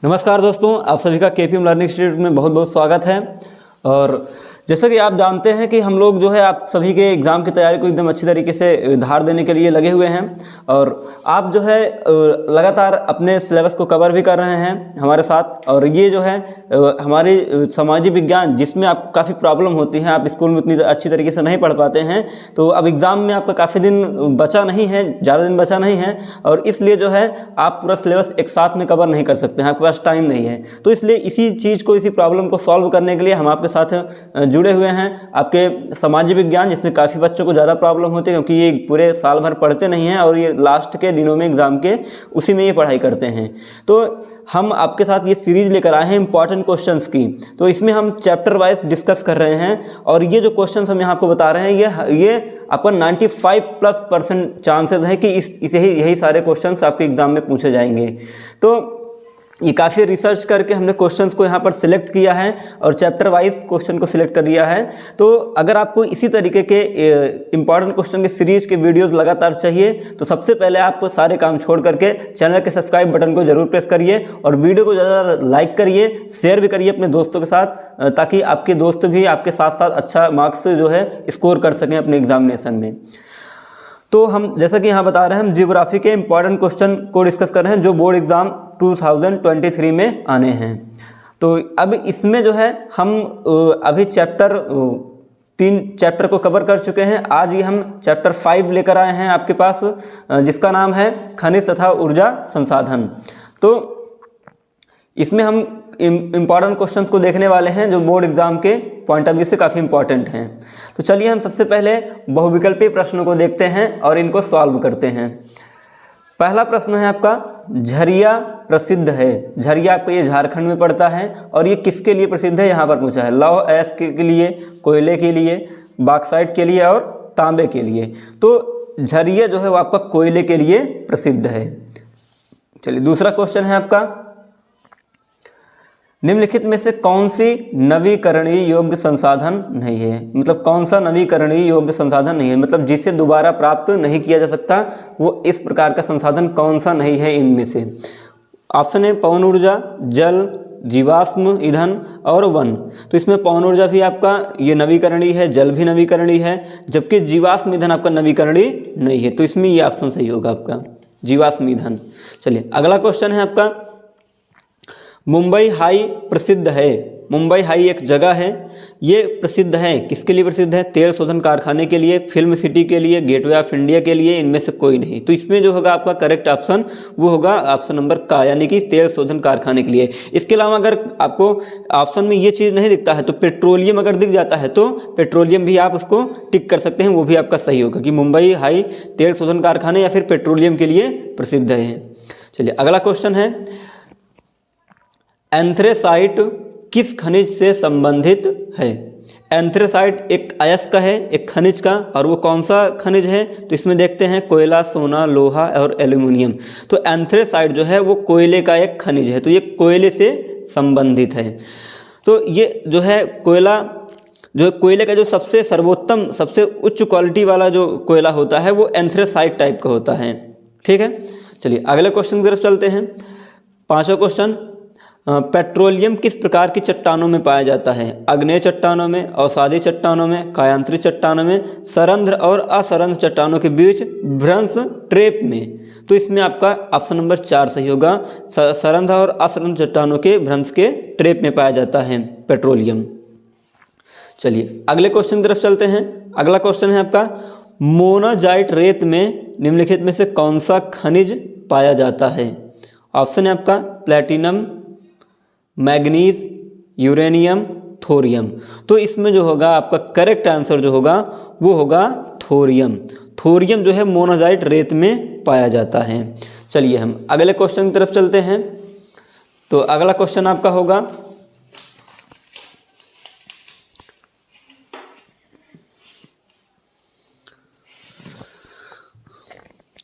नमस्कार दोस्तों, आप सभी का केपीएम लर्निंग इंस्टीट्यूट में बहुत बहुत स्वागत है। और जैसा कि आप जानते हैं कि हम लोग जो है आप सभी के एग्ज़ाम की तैयारी को एकदम अच्छी तरीके से धार देने के लिए लगे हुए हैं और आप जो है लगातार अपने सिलेबस को कवर भी कर रहे हैं हमारे साथ। और ये जो है हमारी सामाजिक विज्ञान जिसमें आपको काफ़ी प्रॉब्लम होती है, आप स्कूल में उतनी अच्छी तरीके से नहीं पढ़ पाते हैं, तो अब एग्ज़ाम में आपका काफ़ी दिन बचा नहीं है, ज़्यादा दिन बचा नहीं है और इसलिए जो है आप पूरा सिलेबस एक साथ में कवर नहीं कर सकते हैं, आपके पास टाइम नहीं है। तो इसलिए इसी चीज़ को, इसी प्रॉब्लम को सॉल्व करने के लिए हम आपके साथ जुड़े हुए हैं। आपके सामाजिक विज्ञान जिसमें काफ़ी बच्चों को ज़्यादा प्रॉब्लम होती है क्योंकि ये पूरे साल भर पढ़ते नहीं हैं और ये लास्ट के दिनों में एग्ज़ाम के उसी में ये पढ़ाई करते हैं। तो हम आपके साथ ये सीरीज़ लेकर आए हैं इंपॉर्टेंट क्वेश्चंस की। तो इसमें हम चैप्टर वाइज डिस्कस कर रहे हैं और ये जो क्वेश्चंस हम यहाँ आपको बता रहे हैं ये आपका 95% चांसेस है कि यही सारे क्वेश्चंस आपके एग्ज़ाम में पूछे जाएंगे। तो ये काफ़ी रिसर्च करके हमने क्वेश्चंस को यहाँ पर सिलेक्ट किया है और चैप्टर वाइज क्वेश्चन को सिलेक्ट कर लिया है। तो अगर आपको इसी तरीके के इंपॉर्टेंट क्वेश्चन की सीरीज के वीडियोस लगातार चाहिए तो सबसे पहले आप सारे काम छोड़ करके चैनल के सब्सक्राइब बटन को जरूर प्रेस करिए और वीडियो को ज़्यादा लाइक करिए, शेयर भी करिए अपने दोस्तों के साथ, ताकि आपके दोस्त भी आपके साथ साथ अच्छा मार्क्स जो है स्कोर कर सकें अपने एग्जामिनेशन में। तो हम जैसा कि यहाँ बता रहे हैं, हम जियोग्राफी के इंपॉर्टेंट क्वेश्चन को डिस्कस कर रहे हैं जो बोर्ड एग्जाम 2023 में आने हैं। तो अब इसमें जो है हम अभी 3 चैप्टर को कवर कर चुके हैं। आज ही हम चैप्टर 5 लेकर आए हैं आपके पास, जिसका नाम है खनिज तथा ऊर्जा संसाधन। तो इसमें हम इम्पॉर्टेंट क्वेश्चंस को देखने वाले हैं जो बोर्ड एग्जाम के पॉइंट ऑफ व्यू से काफ़ी इंपॉर्टेंट हैं। तो चलिए हम सबसे पहले बहुविकल्पीय प्रश्नों को देखते हैं और इनको सॉल्व करते हैं। पहला प्रश्न है आपका, झरिया प्रसिद्ध है। झरिया आपको ये झारखंड में पड़ता है और ये किसके लिए प्रसिद्ध है, यहाँ पर पूछा है। लौह अयस्क के लिए, कोयले के लिए, बॉक्साइट के लिए और तांबे के लिए। तो झरिया जो है वो आपका कोयले के लिए प्रसिद्ध है। चलिए दूसरा क्वेश्चन है आपका, निम्नलिखित में से कौन सी नवीकरणीय योग्य संसाधन नहीं है। मतलब कौन सा नवीकरणीय योग्य संसाधन नहीं है, मतलब जिसे दोबारा प्राप्त नहीं किया जा सकता, वो इस प्रकार का संसाधन कौन सा नहीं है इनमें से। ऑप्शन है पवन ऊर्जा, जल, जीवाश्म ईंधन और वन। तो इसमें पवन ऊर्जा भी आपका ये नवीकरणीय है, जल भी नवीकरणीय है, जबकि जीवाश्म ईंधन आपका नवीकरणीय नहीं है। तो इसमें ये ऑप्शन सही होगा आपका, जीवाश्म ईंधन। चलिए अगला क्वेश्चन है आपका, मुंबई हाई प्रसिद्ध है। मुंबई हाई एक जगह है, ये प्रसिद्ध है, किसके लिए प्रसिद्ध है? तेल शोधन कारखाने के लिए, फिल्म सिटी के लिए, गेटवे ऑफ इंडिया के लिए, इनमें से कोई नहीं। तो इसमें जो होगा आपका करेक्ट ऑप्शन वो होगा ऑप्शन नंबर का, यानी कि तेल शोधन कारखाने के लिए। इसके अलावा अगर आपको ऑप्शन में ये चीज़ नहीं दिखता है तो पेट्रोलियम अगर दिख जाता है तो पेट्रोलियम भी आप उसको टिक कर सकते हैं, वो भी आपका सही होगा कि मुंबई हाई तेल शोधन कारखाने या फिर पेट्रोलियम के लिए प्रसिद्ध है। चलिए अगला क्वेश्चन है, एंथ्रेसाइट किस खनिज से संबंधित है? एंथ्रेसाइट एक अयस्क है, एक खनिज का, और वो कौन सा खनिज है? तो इसमें देखते हैं कोयला, सोना, लोहा और एल्यूमिनियम। तो एंथ्रेसाइट जो है वो कोयले का एक खनिज है, तो ये कोयले से संबंधित है। तो ये जो है कोयला, जो कोयले का जो सबसे सर्वोत्तम, सबसे उच्च क्वालिटी वाला जो कोयला होता है वो एंथ्रेसाइट टाइप का होता है। ठीक है, चलिए अगले क्वेश्चन की तरफ चलते हैं। 5वां क्वेश्चन, पेट्रोलियम किस प्रकार की चट्टानों में पाया जाता है? आग्नेय चट्टानों में, अवसादी चट्टानों में, कायांतरित चट्टानों में, सरंध्र और असरंध्र चट्टानों के बीच, भ्रंश ट्रेप में। तो इसमें आपका ऑप्शन नंबर 4 सही होगा। सरंध्र और असरंध्र चट्टानों के भ्रंश के ट्रेप में पाया जाता है पेट्रोलियम। चलिए अगले क्वेश्चन की तरफ चलते हैं। अगला क्वेश्चन है आपका, मोनाजाइट रेत में निम्नलिखित में से कौन सा खनिज पाया जाता है? ऑप्शन है आपका प्लेटिनम, मैग्नीज, यूरेनियम, थोरियम। तो इसमें जो होगा आपका करेक्ट आंसर जो होगा वो होगा थोरियम। थोरियम जो है मोनाजाइट रेत में पाया जाता है। चलिए हम अगले क्वेश्चन की तरफ चलते हैं। तो अगला क्वेश्चन आपका होगा,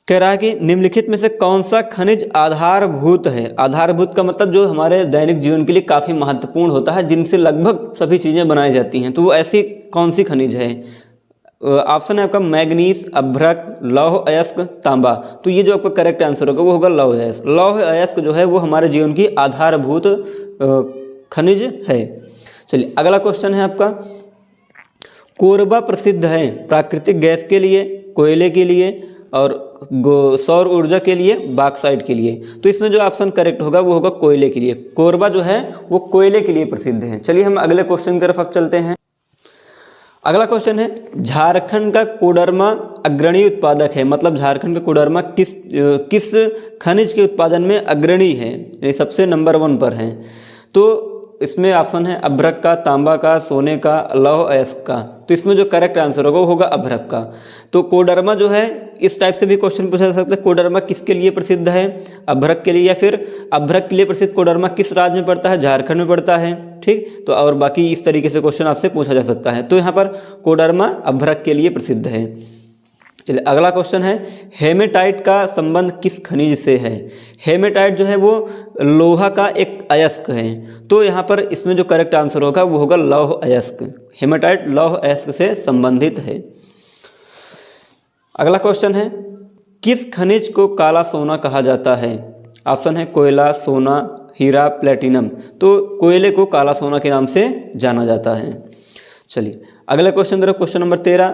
कह रहा है कि निम्नलिखित में से कौन सा खनिज आधारभूत है? आधारभूत का मतलब जो हमारे दैनिक जीवन के लिए काफ़ी महत्वपूर्ण होता है, जिनसे लगभग सभी चीज़ें बनाई जाती हैं। तो वो ऐसी कौन सी खनिज है? ऑप्शन है आपका मैग्नीज, अभ्रक, लौह अयस्क, तांबा। तो ये जो आपका करेक्ट आंसर होगा वो होगा लौह अयस्क। लौह अयस्क जो है वो हमारे जीवन की आधारभूत खनिज है। चलिए अगला क्वेश्चन है आपका, कोरबा प्रसिद्ध है प्राकृतिक गैस के लिए, कोयले के लिए और सौर ऊर्जा के लिए, बॉक्साइट के लिए। तो इसमें जो ऑप्शन करेक्ट होगा वो होगा कोयले के लिए। कोरबा जो है वो कोयले के लिए प्रसिद्ध है। चलिए हम अगले क्वेश्चन की तरफ अब चलते हैं। अगला क्वेश्चन है, झारखंड का कोडरमा अग्रणी उत्पादक है, मतलब झारखंड का कोडरमा किस खनिज के उत्पादन में अग्रणी है, यानी सबसे नंबर 1 पर है। तो इसमें ऑप्शन है अभ्रक का, तांबा का, सोने का, लौह अयस्क का। तो इसमें जो करेक्ट आंसर होगा वो होगा अभ्रक का। तो कोडरमा जो है इस टाइप से भी क्वेश्चन पूछा जा सकता है, कोडरमा किसके लिए प्रसिद्ध है, अभ्रक के लिए, या फिर अभ्रक के लिए प्रसिद्ध कोडरमा किस राज्य में पड़ता है, झारखंड में पड़ता है। ठीक, तो और बाकी इस तरीके से क्वेश्चन आपसे पूछा जा सकता है। तो यहाँ पर कोडरमा अभ्रक के लिए प्रसिद्ध है। चलिए अगला क्वेश्चन है, हेमेटाइट का संबंध किस खनिज से है। हेमेटाइट जो है वो लोहा का एक अयस्क है। तो यहाँ पर इसमें जो करेक्ट आंसर होगा वो होगा लौह अयस्क। हेमेटाइट लौह अयस्क से संबंधित है। अगला क्वेश्चन है, किस खनिज को काला सोना कहा जाता है। ऑप्शन है कोयला, सोना, हीरा, प्लेटिनम। तो कोयले को काला सोना के नाम से जाना जाता है। चलिए अगला क्वेश्चन तरफ, क्वेश्चन नंबर 13,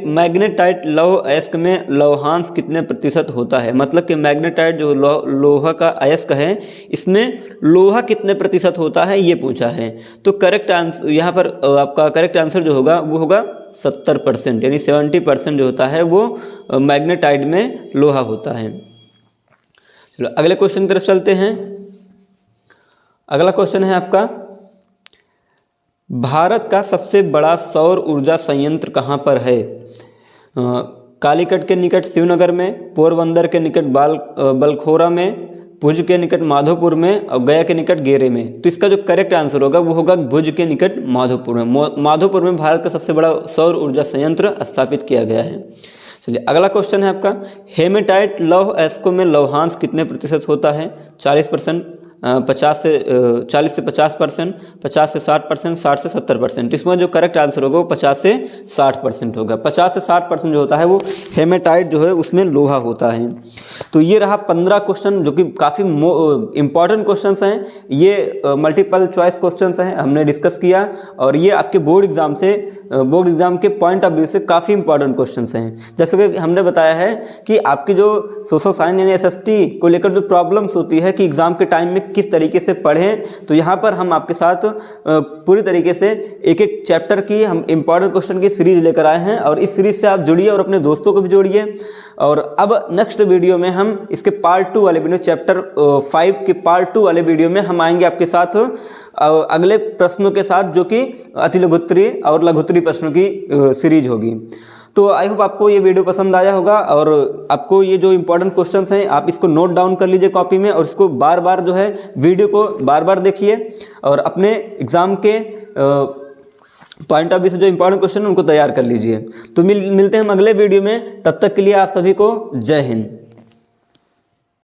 मैग्नेटाइट लौह अयस्क में लौहांश कितने प्रतिशत होता है। मतलब कि मैग्नेटाइट जो लोहा का अयस्क है इसमें लोहा कितने प्रतिशत होता है ये पूछा है। तो करेक्ट आंसर यहाँ पर आपका करेक्ट आंसर जो होगा वो होगा 70%, यानी 70% जो होता है वो मैग्नेटाइट में लोहा होता है। चलो अगले क्वेश्चन की तरफ चलते हैं। अगला क्वेश्चन है आपका, भारत का सबसे बड़ा सौर ऊर्जा संयंत्र कहाँ पर है। कालीकट के निकट शिवनगर में, पोरबंदर के निकट बलखोरा में, भुज के निकट माधोपुर में और गया के निकट गेरे में। तो इसका जो करेक्ट आंसर होगा वो होगा भुज के निकट माधोपुर में। माधोपुर में भारत का सबसे बड़ा सौर ऊर्जा संयंत्र स्थापित किया गया है। चलिए अगला क्वेश्चन है आपका, हेमेटाइट लौह अयस्कों में लौहांश कितने प्रतिशत होता है। 40%, 40 से 50%, 50 से 60%, 60 से 70%। इसमें जो करेक्ट आंसर होगा वो 50 से 60% होगा। 50 से 60% जो होता है वो हेमेटाइट जो है उसमें लोहा होता है। तो ये रहा 15 क्वेश्चन जो कि काफ़ी इंपॉर्टेंट क्वेश्चंस हैं। ये मल्टीपल चॉइस क्वेश्चंस हैं, हमने डिस्कस किया, और ये आपके बोर्ड एग्जाम के पॉइंट ऑफ व्यू से काफ़ी इंपॉर्टेंट क्वेश्चंस हैं। जैसे कि हमने बताया है कि आपकी जो सोशल साइंस यानी SST को लेकर जो प्रॉब्लम्स होती है कि एग्ज़ाम के टाइम में किस तरीके से पढ़ें, तो यहाँ पर हम आपके साथ पूरी तरीके से एक एक चैप्टर की हम इंपॉर्टेंट क्वेश्चन की सीरीज लेकर आए हैं, और इस सीरीज से आप जुड़िए और अपने दोस्तों को भी जोड़िए। और अब नेक्स्ट वीडियो में हम इसके पार्ट 2 वाले वीडियो, चैप्टर 5 के पार्ट 2 वाले वीडियो में हम आएंगे आपके साथ अगले प्रश्नों के साथ, जो कि अति लघुत्तरी और लघुत्तरी प्रश्नों की सीरीज होगी। तो आई होप आपको ये वीडियो पसंद आया होगा, और आपको ये जो इंपॉर्टेंट क्वेश्चंस हैं आप इसको नोट डाउन कर लीजिए कॉपी में, और इसको बार बार जो है वीडियो को बार बार देखिए, और अपने एग्ज़ाम के पॉइंट ऑफ व्यू से जो इंपॉर्टेंट क्वेश्चन है उनको तैयार कर लीजिए। तो मिलते हैं हम अगले वीडियो में, तब तक के लिए आप सभी को जय हिंद।